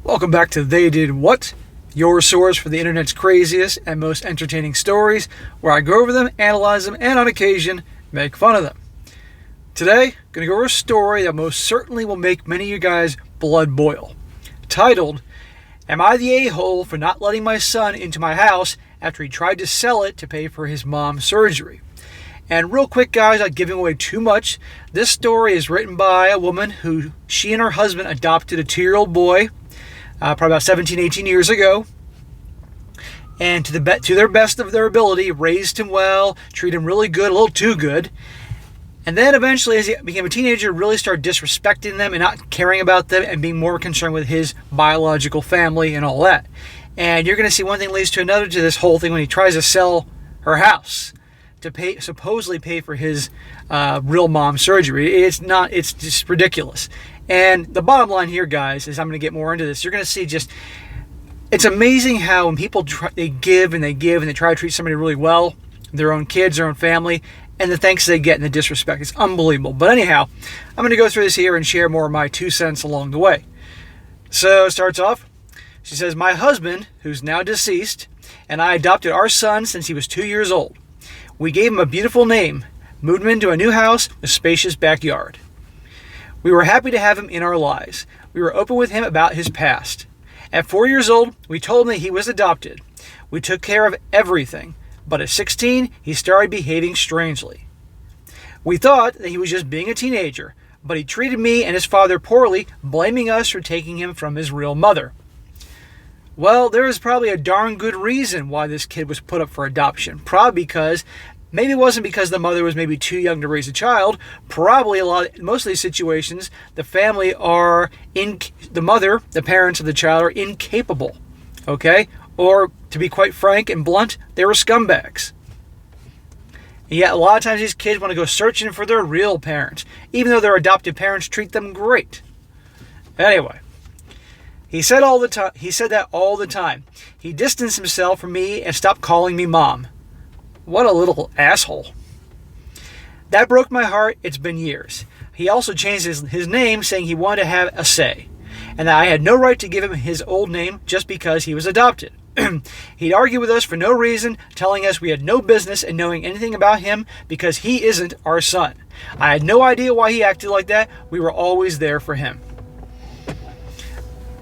Welcome back to They Did What, your source for the internet's craziest and most entertaining stories, where I go over them, analyze them, and on occasion, make fun of them. Today, I'm going to go over a story that most certainly will make many of you guys blood boil. Titled, Am I the a-hole for not letting my son into my house after he tried to sell it to pay for his mom's surgery? And real quick, guys, not giving away too much, this story is written by a woman who she and her husband adopted a 2-year-old boy probably about 17, 18 years ago. And to their best of their ability, raised him well, treated him really good, a little too good. And then eventually, as he became a teenager, really started disrespecting them and not caring about them and being more concerned with his biological family and all that. And you're going to see one thing leads to another to this whole thing when he tries to sell her house to supposedly pay for his real mom's surgery. It's just ridiculous. And the bottom line here, guys, is I'm going to get more into this. You're going to see it's amazing how when people they give and they try to treat somebody really well, their own kids, their own family, and the thanks they get and the disrespect. It's unbelievable. But anyhow, I'm going to go through this here and share more of my 2 cents along the way. So it starts off, she says, my husband, who's now deceased, and I adopted our son since he was 2 years old. We gave him a beautiful name, moved him into a new house with a spacious backyard. We were happy to have him in our lives. We were open with him about his past. At 4 years old, we told him that he was adopted. We took care of everything, but at 16, he started behaving strangely. We thought that he was just being a teenager, but he treated me and his father poorly, blaming us for taking him from his real mother. Well, there is probably a darn good reason why this kid was put up for adoption. Probably because, maybe it wasn't because the mother was maybe too young to raise a child. Probably most of these situations, the family the parents of the child are incapable. Okay? Or, to be quite frank and blunt, they were scumbags. And yet, a lot of times these kids want to go searching for their real parents, even though their adoptive parents treat them great. Anyway. He said that all the time. He distanced himself from me and stopped calling me mom. What a little asshole. That broke my heart. It's been years. He also changed his name, saying he wanted to have a say, and that I had no right to give him his old name just because he was adopted. He'd argue with us for no reason, telling us we had no business in knowing anything about him because he isn't our son. I had no idea why he acted like that. We were always there for him.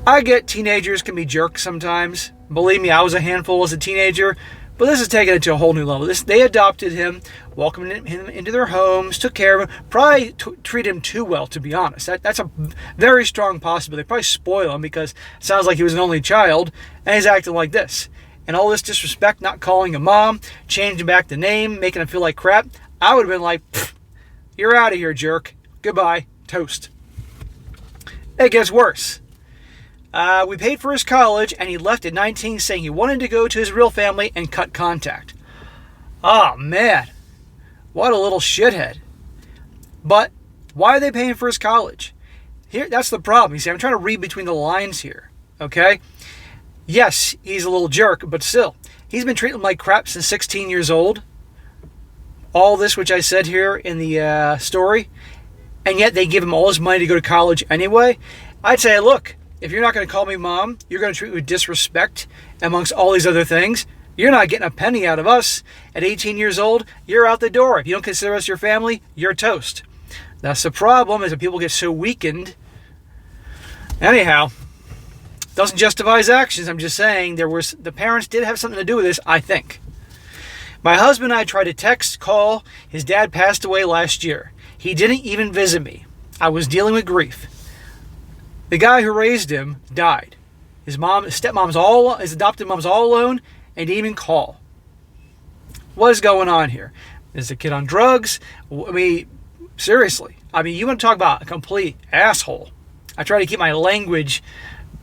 I get teenagers can be jerks sometimes. Believe me, I was a handful as a teenager, but this is taking it to a whole new level. They adopted him, welcomed him into their homes, took care of him, probably treated him too well, to be honest. That's a very strong possibility. They probably spoil him because it sounds like he was an only child, and he's acting like this. And all this disrespect, not calling him mom, changing back the name, making him feel like crap. I would have been like, you're out of here, jerk. Goodbye. Toast. It gets worse. We paid for his college, and he left at 19 saying he wanted to go to his real family and cut contact. Oh, man. What a little shithead. But why are they paying for his college? That's the problem. You see, I'm trying to read between the lines here, okay? Yes, he's a little jerk, but still. He's been treating him like crap since 16 years old. All this, which I said here in the story, and yet they give him all his money to go to college anyway. I'd say, look, if you're not going to call me mom, you're going to treat me with disrespect amongst all these other things, you're not getting a penny out of us. At 18 years old, you're out the door. If you don't consider us your family, you're toast. That's the problem, is that people get so weakened. Anyhow, doesn't justify his actions. I'm just saying the parents did have something to do with this, I think. My husband and I tried to text, call. His dad passed away last year. He didn't even visit me. I was dealing with grief. The guy who raised him died. His adopted mom's all alone, and didn't even call. What is going on here? Is the kid on drugs? I mean, seriously. I mean, you want to talk about a complete asshole. I try to keep my language,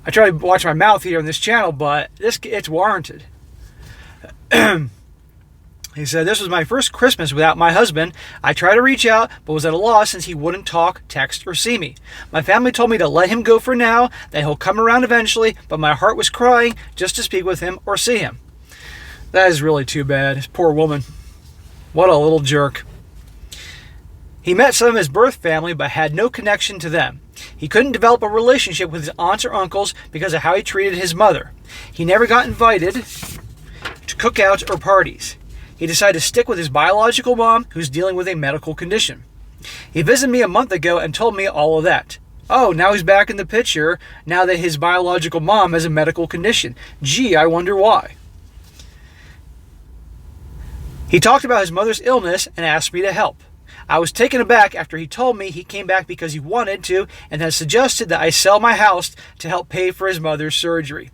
I try to watch my mouth here on this channel, but it's warranted. He said, this was my first Christmas without my husband. I tried to reach out, but was at a loss since he wouldn't talk, text, or see me. My family told me to let him go for now, that he'll come around eventually, but my heart was crying just to speak with him or see him. That is really too bad. This poor woman. What a little jerk. He met some of his birth family, but had no connection to them. He couldn't develop a relationship with his aunts or uncles because of how he treated his mother. He never got invited to cookouts or parties. He decided to stick with his biological mom, who's dealing with a medical condition. He visited me a month ago and told me all of that. Oh, now he's back in the picture now that his biological mom has a medical condition. Gee, I wonder why. He talked about his mother's illness and asked me to help. I was taken aback after he told me he came back because he wanted to and has suggested that I sell my house to help pay for his mother's surgery.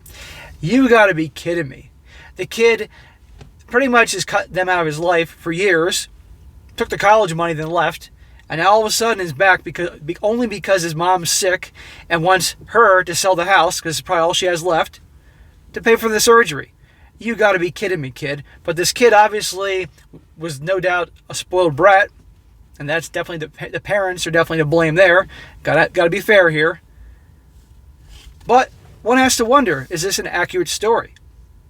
You gotta be kidding me. The kid pretty much has cut them out of his life for years, took the college money, then left, and now all of a sudden is back only because his mom's sick and wants her to sell the house, because it's probably all she has left, to pay for the surgery. You gotta be kidding me, kid. But this kid obviously was no doubt a spoiled brat, and that's definitely the parents are definitely to blame there. Gotta be fair here. But one has to wonder, is this an accurate story?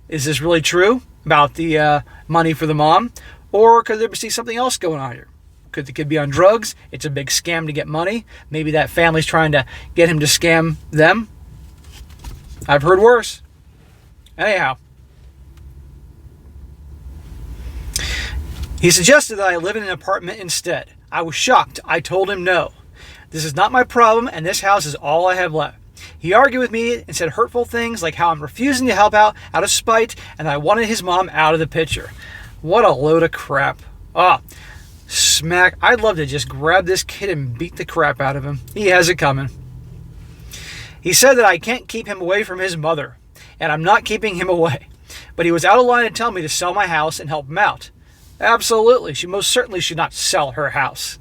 Is this really true about the money for the mom? Or could there be something else going on here? Could the kid be on drugs? It's a big scam to get money. Maybe that family's trying to get him to scam them. I've heard worse. Anyhow. He suggested that I live in an apartment instead. I was shocked. I told him no. This is not my problem, and this house is all I have left. He argued with me and said hurtful things like how I'm refusing to help out of spite and that I wanted his mom out of the picture. What a load of crap. Smack. I'd love to just grab this kid and beat the crap out of him. He has it coming. He said that I can't keep him away from his mother, and I'm not keeping him away. But he was out of line to tell me to sell my house and help him out. Absolutely. She most certainly should not sell her house.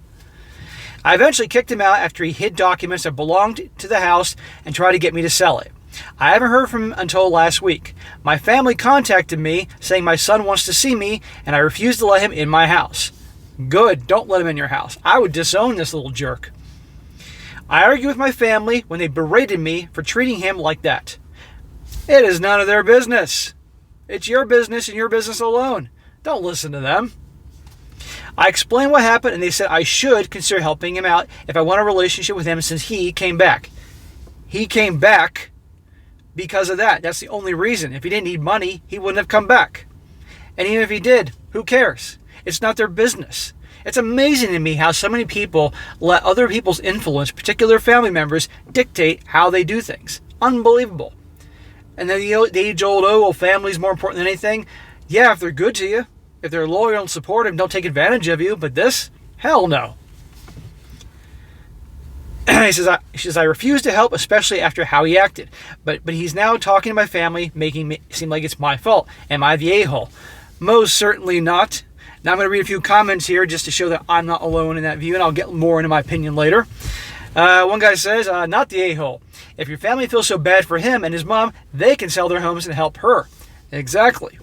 I eventually kicked him out after he hid documents that belonged to the house and tried to get me to sell it. I haven't heard from him until last week. My family contacted me saying my son wants to see me and I refused to let him in my house. Good, don't let him in your house. I would disown this little jerk. I argued with my family when they berated me for treating him like that. It is none of their business. It's your business and your business alone. Don't listen to them. I explained what happened and they said I should consider helping him out if I want a relationship with him since he came back. He came back because of that. That's the only reason. If he didn't need money, he wouldn't have come back. And even if he did, who cares? It's not their business. It's amazing to me how so many people let other people's influence, particular family members, dictate how they do things. Unbelievable. And then the age-old, well, family's more important than anything. Yeah, if they're good to you, if they're loyal and supportive, don't take advantage of you. But this? Hell no. He says, I refuse to help, especially after how he acted. But he's now talking to my family, making it seem like it's my fault. Am I the a-hole? Most certainly not. Now I'm going to read a few comments here just to show that I'm not alone in that view, and I'll get more into my opinion later. One guy says, not the a-hole. If your family feels so bad for him and his mom, they can sell their homes and help her. Exactly.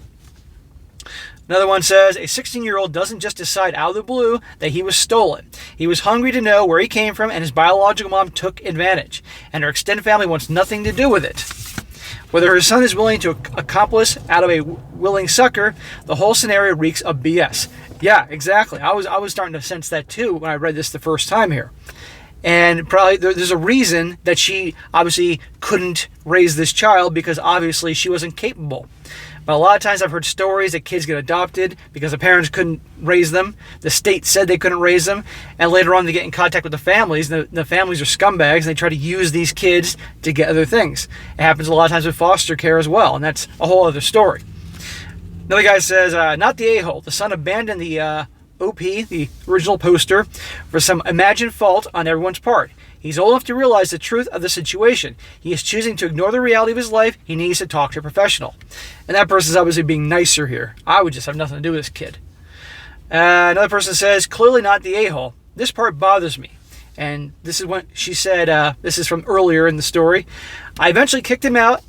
Another one says, a 16-year-old doesn't just decide out of the blue that he was stolen. He was hungry to know where he came from, and his biological mom took advantage. And her extended family wants nothing to do with it. Whether her son is willing to accomplice out of a willing sucker, the whole scenario reeks of BS. Yeah, exactly. I was starting to sense that too when I read this the first time here. And probably there's a reason that she obviously couldn't raise this child, because obviously she wasn't capable. But a lot of times I've heard stories that kids get adopted because the parents couldn't raise them. The state said they couldn't raise them. And later on they get in contact with the families. The families are scumbags and they try to use these kids to get other things. It happens a lot of times with foster care as well. And that's a whole other story. Another guy says, not the a-hole. The son abandoned the OP, the original poster, for some imagined fault on everyone's part. He's old enough to realize the truth of the situation. He is choosing to ignore the reality of his life. He needs to talk to a professional. And that person's obviously being nicer here. I would just have nothing to do with this kid. Another person says, clearly not the a-hole. This part bothers me. And this is what she said, this is from earlier in the story. I eventually kicked him out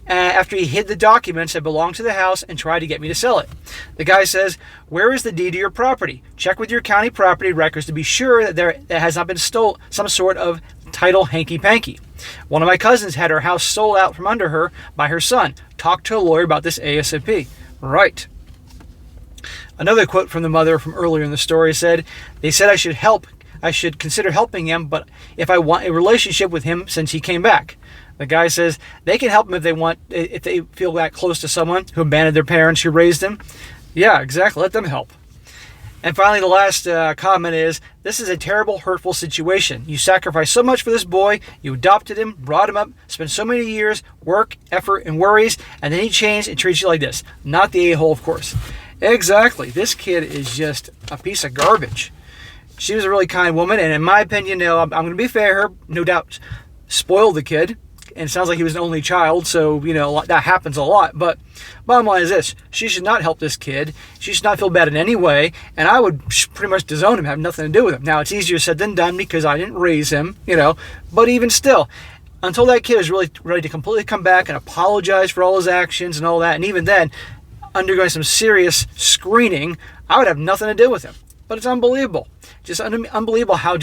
after he hid the documents that belonged to the house and tried to get me to sell it. The guy says, where is the deed to your property? Check with your county property records to be sure that there has not been some sort of title hanky-panky. One of my cousins had her house sold out from under her by her son. Talk to a lawyer about this ASAP. Right. Another quote from the mother from earlier in the story said, they said I should help I should consider helping him, but if I want a relationship with him since he came back. The guy says they can help him if they feel that close to someone who abandoned their parents, who raised him. Yeah, exactly. Let them help. And finally, the last comment is, this is a terrible, hurtful situation. You sacrificed so much for this boy. You adopted him, brought him up, spent so many years, work, effort, and worries, and then he changed and treats you like this. Not the a-hole, of course. Exactly. This kid is just a piece of garbage. She was a really kind woman, and in my opinion, I'm going to be fair, no doubt, spoiled the kid. And it sounds like he was an only child, so, that happens a lot. But bottom line is this. She should not help this kid. She should not feel bad in any way. And I would pretty much disown him, have nothing to do with him. Now, it's easier said than done because I didn't raise him, But even still, until that kid is really ready to completely come back and apologize for all his actions and all that, and even then, undergoing some serious screening, I would have nothing to do with him. But it's unbelievable. Just unbelievable how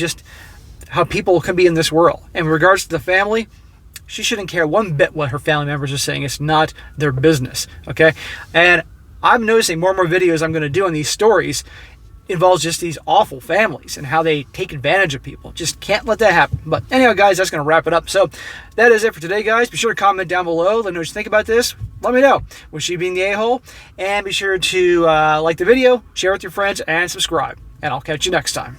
people can be in this world. And in regards to the family, she shouldn't care one bit what her family members are saying. It's not their business, okay? And I'm noticing more and more videos I'm going to do on these stories involves just these awful families and how they take advantage of people. Just can't let that happen. But anyhow, guys, that's going to wrap it up. So that is it for today, guys. Be sure to comment down below. Let me know what you think about this. Let me know. Was she being the a-hole? And be sure to like the video, share with your friends, and subscribe. And I'll catch you next time.